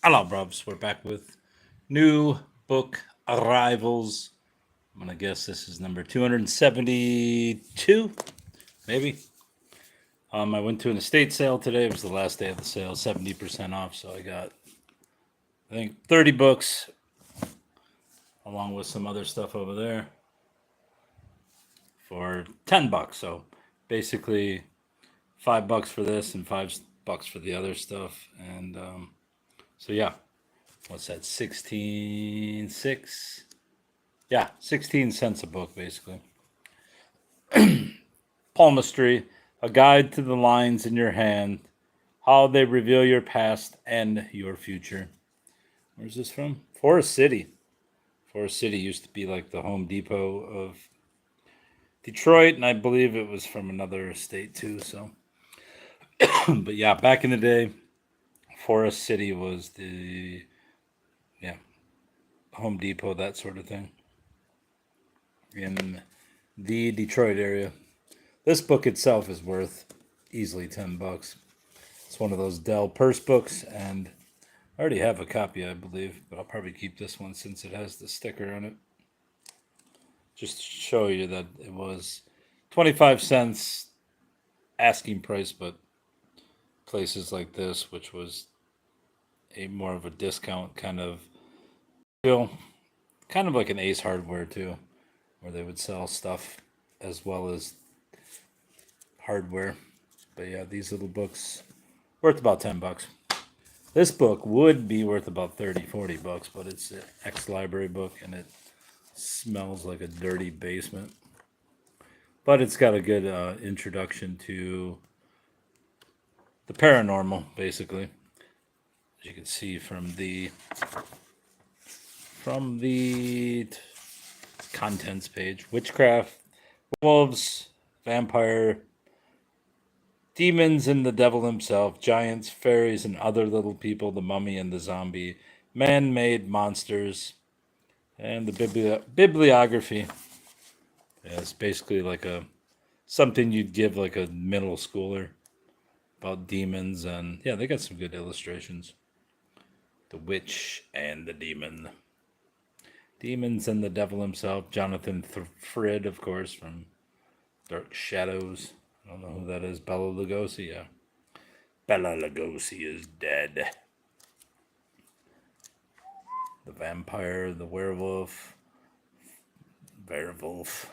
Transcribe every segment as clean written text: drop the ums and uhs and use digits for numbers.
Hello, Brubs. We're back with new book arrivals. I'm gonna guess this is number 272, maybe. I went to an estate sale today. It was the last day of the sale, 70% off. So I got, I think, 30 books along with some other stuff over there for $10. So basically, $5 for this and $5 for the other stuff. And so yeah, what's that? 16.6. Yeah, 16 cents a book, basically. Palmistry, a guide to the lines in your hand, how they reveal your past and your future. Where's this from? Forest City. Forest City used to be like the Home Depot of Detroit, and I believe it was from another state too. So, but yeah, back in the day, Forest City was the yeah Home Depot, that sort of thing, in the Detroit area. This book itself is worth easily $10. It's one of those Dell purse books, and I already have a copy, I believe, but I'll probably keep this one since it has the sticker on it. Just to show you that it was 25 cents asking price, but places like this, which was a more of a discount kind of deal, kind of like an Ace Hardware too, where they would sell stuff as well as hardware. But yeah, these little books worth about $10. This book would be worth about 30, $40, but it's an ex-library book and it smells like a dirty basement. But it's got a good introduction to the paranormal, basically. As you can see from the contents page, witchcraft, wolves, vampire, demons and the devil himself, giants, fairies, and other little people, the mummy and the zombie, man-made monsters, and the bibliography. Yeah, it's basically like a something you'd give like a middle schooler about demons, and yeah, they got some good illustrations. The witch and the demon, demons and the devil himself. Jonathan Frid, of course, from Dark Shadows. I don't know who that is. Bella Lugosi. Yeah, Bella Lugosi is dead. The vampire, the werewolf. It's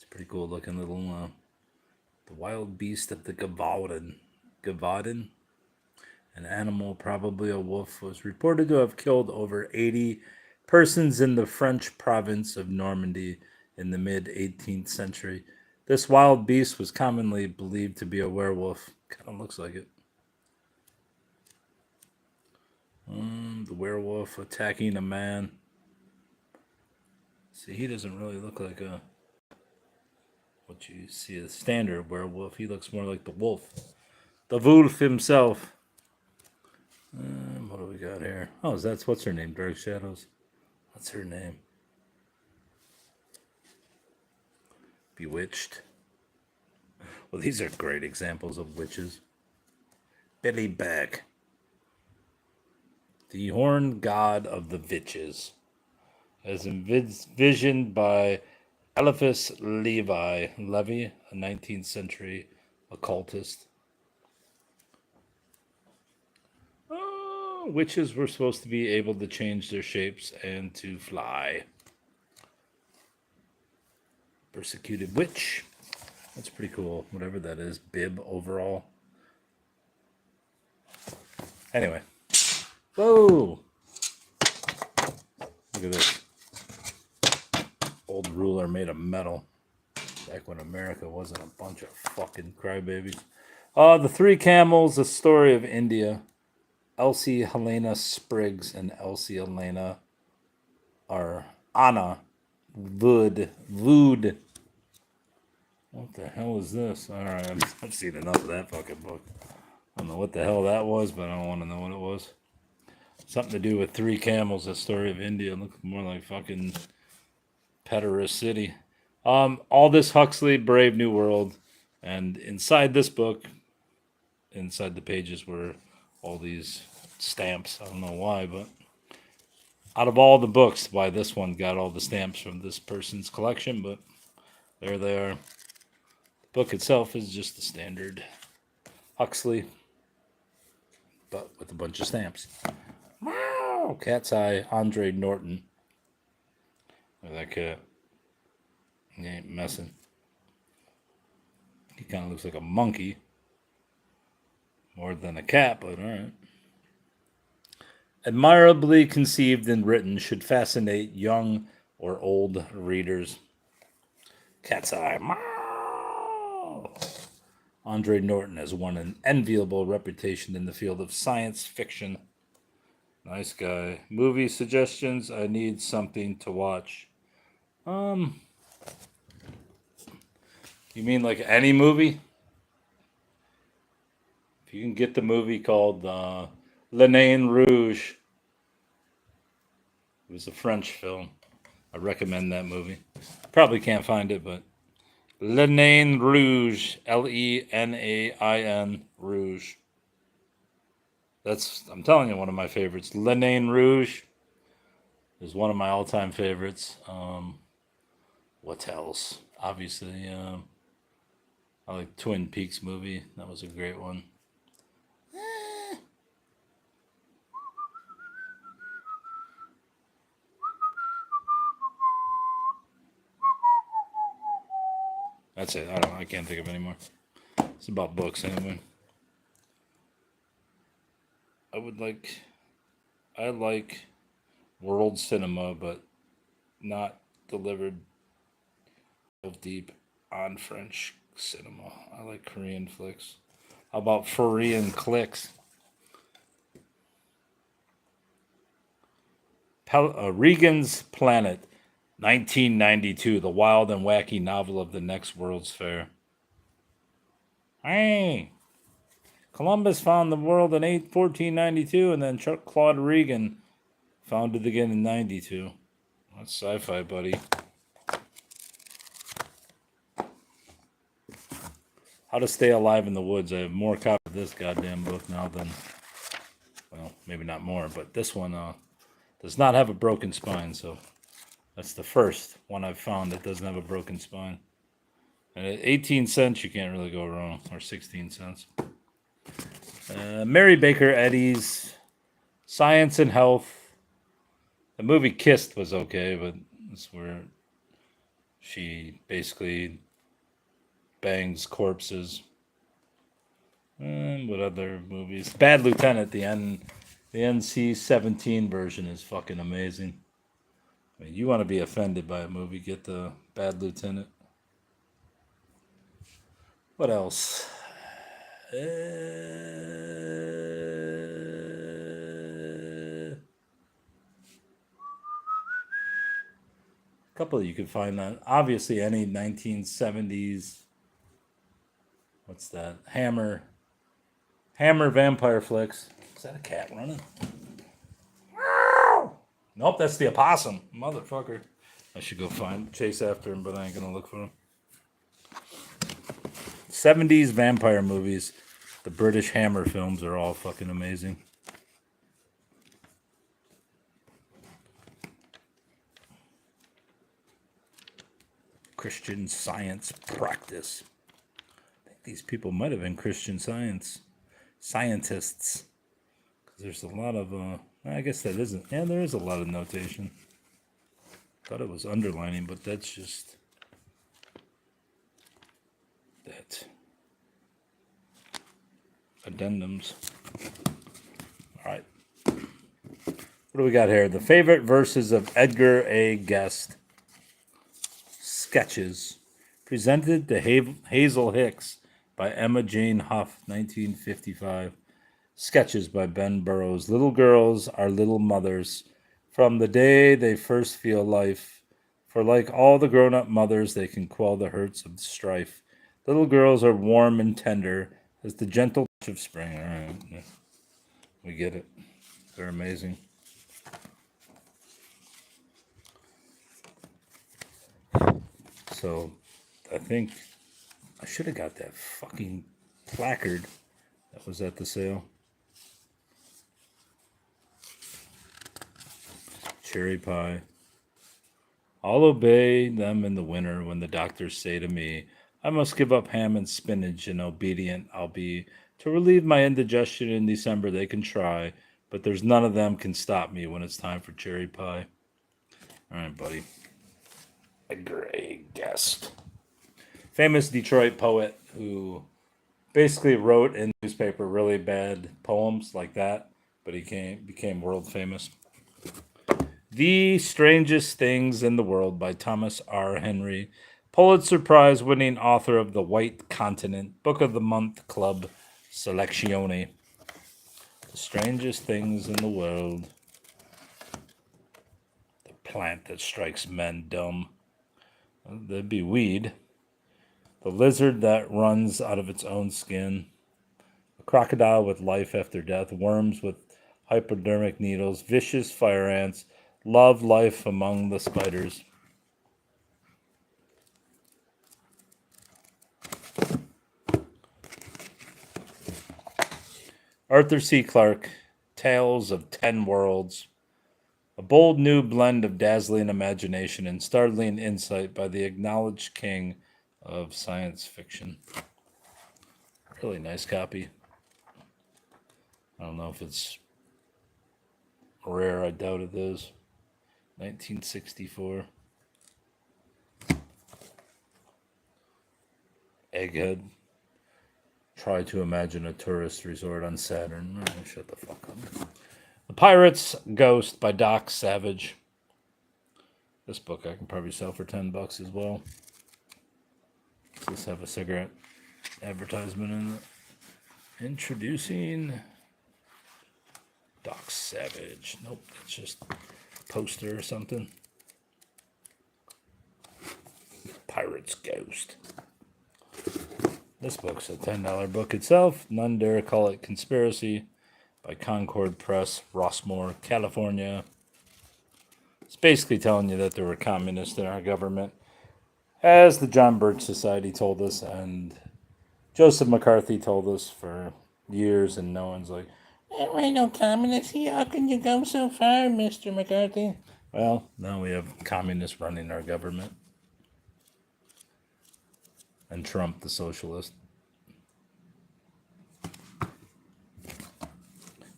a pretty cool looking little the wild beast of the Gavaden, an animal, probably a wolf, was reported to have killed over 80 persons in the French province of Normandy in the mid 18th century. This wild beast was commonly believed to be a werewolf. Kind of looks like it. The werewolf attacking a man. See, he doesn't really look like what you see a standard werewolf. He looks more like the wolf himself. What do we got here? Oh, that's what's her name? Dark Shadows. What's her name? Bewitched. Well, these are great examples of witches. Billy Beck, the horned god of the witches, as envisioned by Eliphas Levy, a 19th century occultist. Witches were supposed to be able to change their shapes and to fly. Persecuted witch. That's pretty cool. Whatever that is. Bib overall. Anyway. Whoa! Look at this. Old ruler made of metal. Back when America wasn't a bunch of fucking crybabies. The Three Camels, A Story of India. Elsie Helena Spriggs and Elsie Helena are Anna Wood. What the hell is this? All right, I've seen enough of that fucking book. I don't know what the hell that was, but I don't want to know what it was. Something to do with Three Camels, A Story of India. It looks more like fucking Petera City. Aldous Huxley, Brave New World. And inside this book, inside the pages were all these stamps. I don't know why, but out of all the books, why this one got all the stamps from this person's collection, but there they are. The book itself is just the standard Huxley, but with a bunch of stamps. Wow! Cat's Eye, Andre Norton. Look at that cat. He ain't messing. He kind of looks like a monkey. More than a cat, but alright. Admirably conceived and written, should fascinate young or old readers. Cat's Eye. Meow. Andre Norton has won an enviable reputation in the field of science fiction. Nice guy. Movie suggestions? I need something to watch. You mean like any movie? If you can get the movie called Le Nain Rouge, it was a French film. I recommend that movie. Probably can't find it, but Le Nain Rouge, Lenain Rouge. That's, I'm telling you, one of my favorites. Le Nain Rouge is one of my all-time favorites. What else? Obviously, I like Twin Peaks movie. That was a great one. That's it. I can't think of any more. It's about books anyway. I like world cinema, but not delivered deep on French cinema. I like Korean flicks. How about Korean clicks? Regan's Planet, 1992, the wild and wacky novel of the next World's Fair. Hey! Columbus found the world in 1492, and then Claude Regan found it again in 92. That's sci-fi, buddy. How to Stay Alive in the Woods. I have more copies of this goddamn book now than, well, maybe not more, but this one does not have a broken spine, so that's the first one I've found that doesn't have a broken spine. And at 18 cents, you can't really go wrong, or 16 cents. Mary Baker Eddy's Science and Health. The movie Kissed was okay, but that's where she basically bangs corpses. And what other movies? Bad Lieutenant, the NC-17 version is fucking amazing. I mean, you want to be offended by a movie, get the Bad Lieutenant. What else? Couple you could find that. Obviously, any 1970s. What's that? Hammer vampire flicks. Is that a cat running? Nope, that's the opossum. Motherfucker. I should go chase after him, but I ain't gonna look for him. 70s vampire movies. The British Hammer films are all fucking amazing. Christian Science practice. I think these people might have been Christian scientists. Because there's a lot of, I guess that isn't. Yeah, there is a lot of notation. Thought it was underlining, but that's just that. Addendums. All right. What do we got here? The favorite verses of Edgar A. Guest. Sketches. Presented to Hazel Hicks by Emma Jane Huff, 1955. Sketches by Ben Burrows. Little girls are little mothers from the day they first feel life. For like all the grown-up mothers, they can quell the hurts of strife. Little girls are warm and tender as the gentle touch of spring. All right. Yeah. We get it. They're amazing. So, I think I should have got that fucking placard that was at the sale. cherry pie. I'll obey them in the winter when the doctors say to me, I must give up ham and spinach, and obedient I'll be. To relieve my indigestion in December, they can try, but there's none of them can stop me when it's time for cherry pie. All right, buddy. A great guest. Famous Detroit poet who basically wrote in newspaper really bad poems like that, but he became world famous. The Strangest Things in the World by Thomas R. Henry, Pulitzer Prize winning author of The White Continent, Book of the Month Club Selezione. The Strangest Things in the World. The plant that strikes men dumb. That'd be weed. The lizard that runs out of its own skin. A crocodile with life after death. Worms with hypodermic needles. Vicious fire ants. Love life among the spiders. Arthur C. Clarke, Tales of 10 Worlds. A bold new blend of dazzling imagination and startling insight by the acknowledged king of science fiction. Really nice copy. I don't know if it's rare. I doubt it is. 1964. Egghead. Try to imagine a tourist resort on Saturn. Oh, shut the fuck up. The Pirate's Ghost by Doc Savage. This book I can probably sell for $10 as well. Does this have a cigarette advertisement in it? Introducing Doc Savage. Nope, that's just a poster or something. Pirate's Ghost. This book's a $10 book itself. None dare call it Conspiracy by Concord Press, Rossmore, California. It's basically telling you that there were communists in our government, as the John Birch Society told us, and Joseph McCarthy told us for years, and no one's like, there ain't no communists here. How can you go so far, Mr. McCarthy? Well, now we have communists running our government. And Trump, the socialist.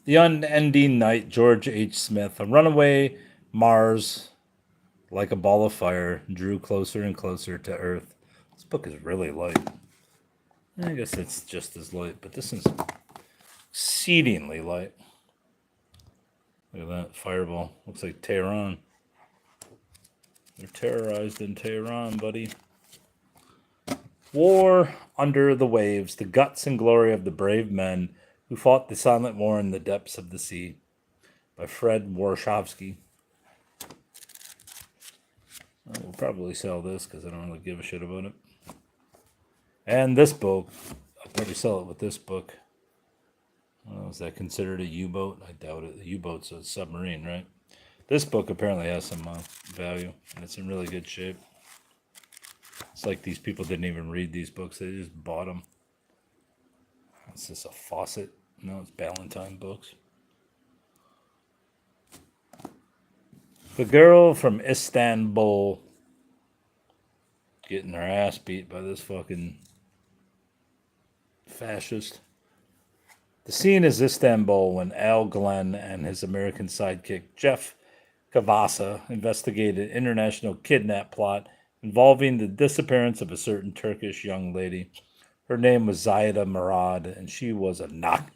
The Unending Night, George H. Smith. A runaway Mars, like a ball of fire, drew closer and closer to Earth. This book is really light. I guess it's just as light, but this is exceedingly light. Look at that fireball. Looks like Tehran. They're terrorized in Tehran, buddy. War Under the Waves, the guts and glory of the brave men who fought the silent war in the depths of the sea, by Fred Warshawski. We'll probably sell this because I don't really give a shit about it. And this book, I'll probably sell it with this book. Is that considered a U-boat? I doubt it. The U-boat's a submarine, right? This book apparently has some value, and it's in really good shape. It's like these people didn't even read these books. They just bought them. Is this a faucet? No, it's Ballantine books. The Girl from Istanbul. Getting her ass beat by this fucking fascist. The scene is Istanbul when Al Glenn and his American sidekick Jeff Cavassa investigate an international kidnap plot involving the disappearance of a certain Turkish young lady. Her name was Zaida Murad, and she was a knockout.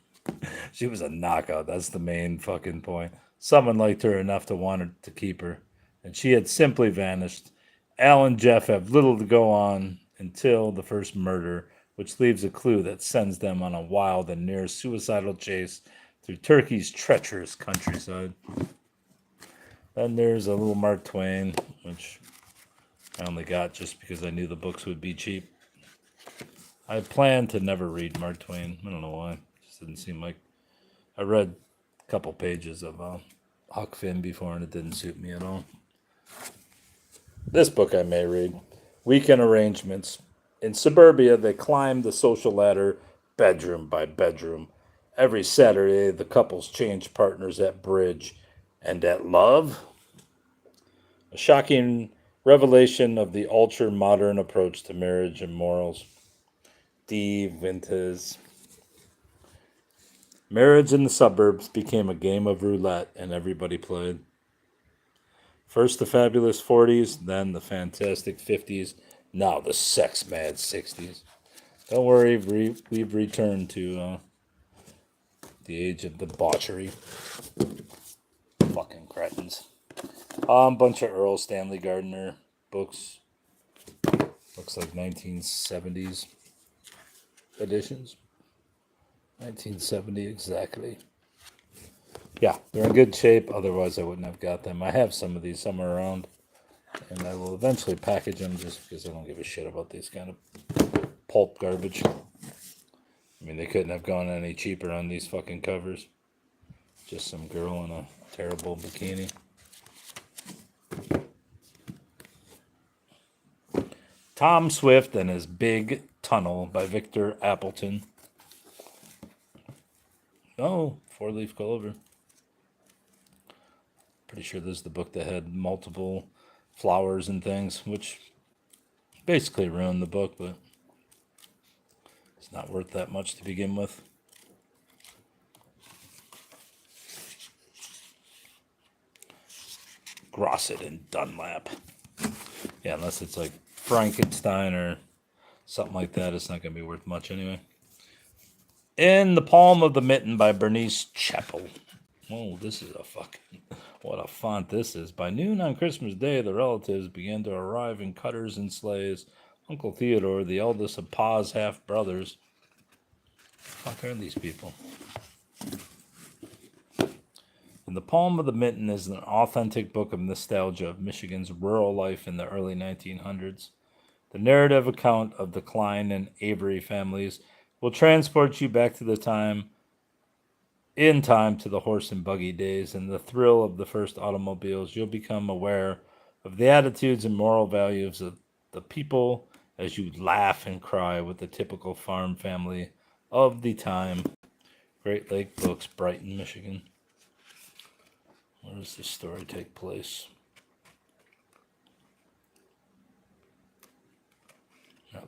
That's the main fucking point. Someone liked her enough to want to keep her, and she had simply vanished. Al and Jeff have little to go on until the first murder, which leaves a clue that sends them on a wild and near suicidal chase through Turkey's treacherous countryside. Then there's a little Mark Twain, which I only got just because I knew the books would be cheap. I planned to never read Mark Twain. I don't know why. It just didn't seem like... I read a couple pages of Huck Finn before, and it didn't suit me at all. This book I may read. Weekend Arrangements. In suburbia, they climb the social ladder bedroom by bedroom. Every Saturday, the couples change partners at bridge. And at love, A shocking revelation of the ultra modern approach to marriage and morals. De Vintes. Marriage in the suburbs became a game of roulette, and everybody played. First the fabulous 40s, then the fantastic 50s, now the sex mad 60s. Don't worry, we've returned to the age of debauchery. Fucking cretins. Bunch of Earl Stanley Gardner books. Looks like 1970s editions. 1970 exactly. Yeah, they're in good shape. Otherwise, I wouldn't have got them. I have some of these somewhere around, and I will eventually package them just because I don't give a shit about these kind of pulp garbage. I mean, they couldn't have gone any cheaper on these fucking covers. Just some girl in a terrible bikini. Tom Swift and His Big Tunnel by Victor Appleton. Oh, Four Leaf Clover. Pretty sure this is the book that had multiple flowers and things, which basically ruined the book, but it's not worth that much to begin with. Grosset and Dunlap. Yeah, unless it's like Frankenstein or something like that, it's not going to be worth much anyway. In the Palm of the Mitten by Bernice Chappell. Oh, this is a fucking... What a font this is. By noon on Christmas Day, the relatives began to arrive in cutters and sleighs. Uncle Theodore, the eldest of Pa's half-brothers. Fuck are these people? In the Palm of the Mitten is an authentic book of nostalgia of Michigan's rural life in the early 1900s. The narrative account of the Klein and Avery families will transport you back to the time to the horse and buggy days and the thrill of the first automobiles. You'll become aware of the attitudes and moral values of the people as you laugh and cry with the typical farm family of the time. Great Lake Books, Brighton, Michigan. Where does this story take place?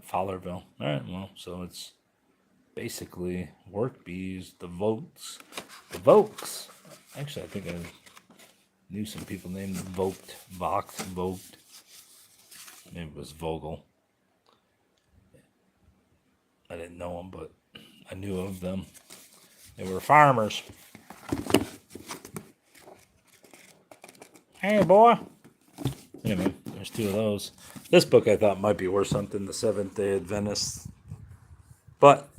Fowlerville. All right, well, so it's basically work bees, the Vokes. The Vokes. Actually, I think I knew some people named Voked, Vox, Voked. Maybe it was Vogel. I didn't know them, but I knew of them. They were farmers. Hey, boy. Anyway, there's two of those. This book I thought might be worth something, The Seventh Day Adventist. But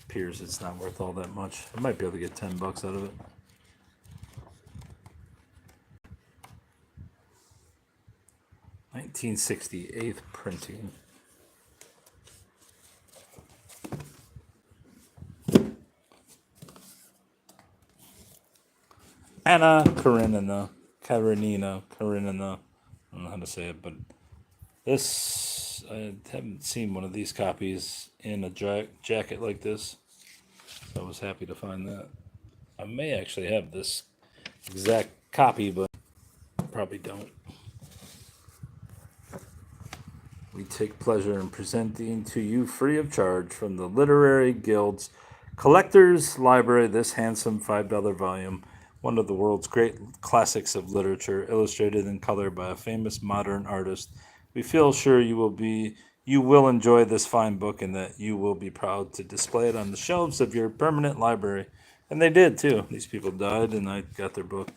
appears it's not worth all that much. I might be able to get $10 out of it. (1968) printing. Anna Karenina. Karenina. I don't know how to say it, but this, I haven't seen one of these copies in a jacket like this. So I was happy to find that. I may actually have this exact copy, but probably don't. We take pleasure in presenting to you free of charge from the Literary Guild's Collectors Library this handsome $5 volume, one of the world's great classics of literature, illustrated in color by a famous modern artist. We feel sure you will enjoy this fine book and that you will be proud to display it on the shelves of your permanent library. And they did too. These people died and I got their book.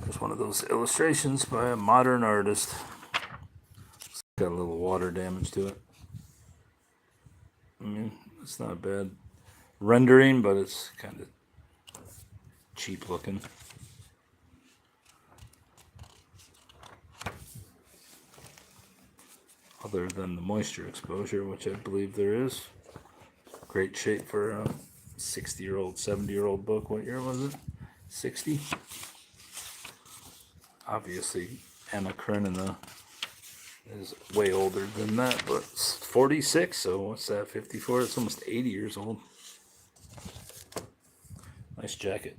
There's one of those illustrations by a modern artist. It's got a little water damage to it. I mean, it's not bad rendering, but it's kind of cheap looking. Other than the moisture exposure, which I believe there is. Great shape for a 60-year-old, 70-year-old book. What year was it? 60? Obviously, Anna Karenina is way older than that, but 46, so what's that, 54? It's almost 80 years old. Nice jacket.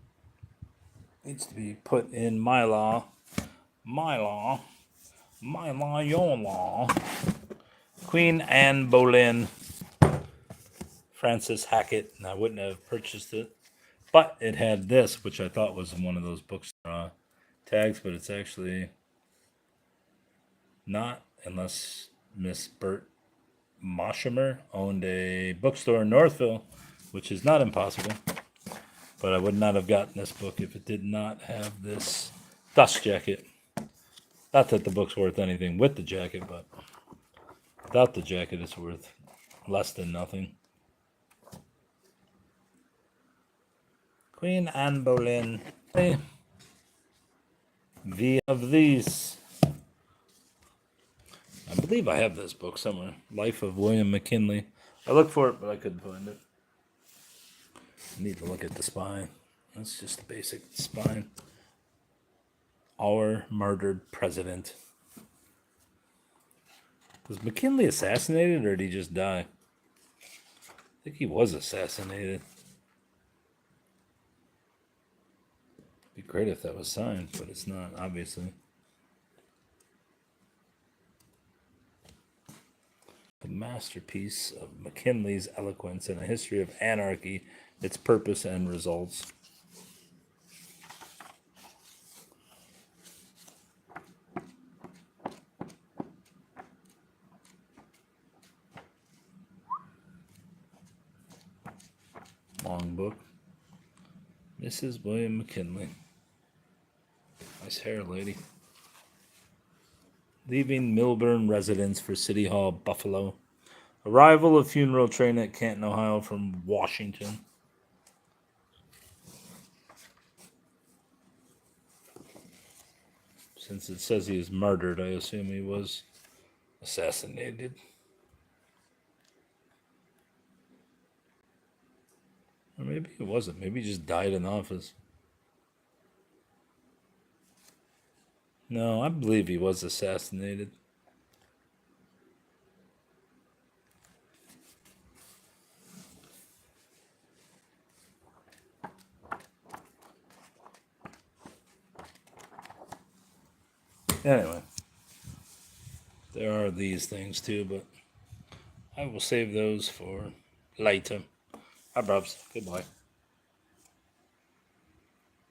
Needs to be put in Mylar My law. My law, your law. Queen Anne Boleyn. Francis Hackett. And I wouldn't have purchased it. But it had this, which I thought was one of those books tags, but it's actually not, unless Miss Bert Moshimer owned a bookstore in Northville, which is not impossible. But I would not have gotten this book if it did not have this dust jacket. Not that the book's worth anything with the jacket, but without the jacket, it's worth less than nothing. Queen Anne Boleyn. V of these. I believe I have this book somewhere. Life of William McKinley. I looked for it, but I couldn't find it. I need to look at the spine. That's just the basic spine. Our murdered president. Was McKinley assassinated or did he just die? I think he was assassinated. It'd be great if that was signed, but it's not, obviously. A masterpiece of McKinley's eloquence and a history of anarchy, its purpose and results. Long book. Mrs. William McKinley. Nice hair, lady. Leaving Milburn residence for City Hall, Buffalo. Arrival of funeral train at Canton, Ohio from Washington. Since it says he was murdered, I assume he was assassinated. Or maybe he wasn't. Maybe he just died in office. No, I believe he was assassinated. Anyway, there are these things too, but I will save those for later. Hi, Brubs. Goodbye.